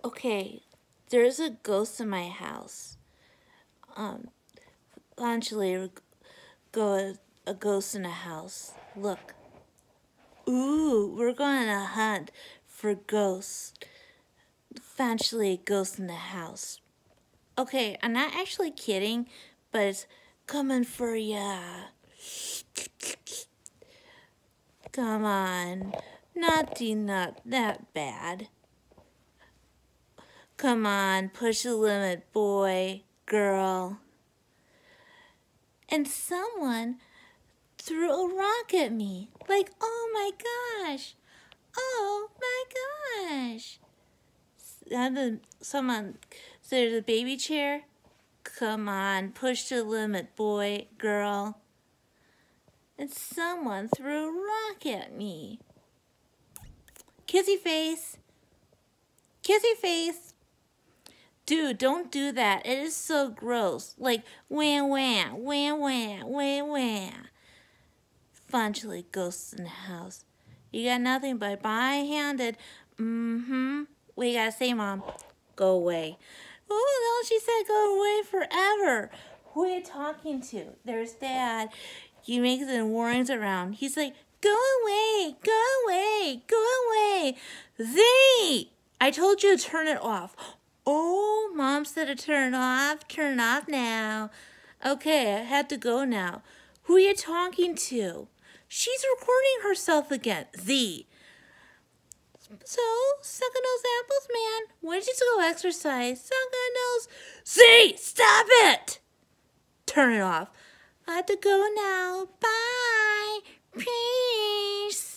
Okay, there's a ghost in my house. Eventually, go a ghost in a house. Look. Ooh, we're going to hunt for ghosts. Eventually, a ghost in the house. Okay, I'm not actually kidding, but it's coming for ya. Come on, not that bad. Come on, push the limit, boy, girl. And someone threw a rock at me. Like, oh my gosh. Oh my gosh. Someone said the baby chair. Come on, push the limit, boy, girl. And someone threw a rock at me. Kissy face. Kissy face. Dude, don't do that. It is so gross. Like, wah, wah, wah, wah, wah, wah. Eventually, ghosts in the house. You got nothing but by-handed. What you gotta say, Mom? Go away. Oh, no, she said go away forever. Who are you talking to? There's Dad. He makes the warnings around. He's like, go away, go away, go away. Z! I told you to turn it off. Oh, Mom said to turn it off. Turn it off now. Okay, I had to go now. Who are you talking to? She's recording herself again. Z. So, suck on those apples, man. Why don't you just go exercise? Suck on those. Z, stop it! Turn it off. I have to go now. Bye. Peace.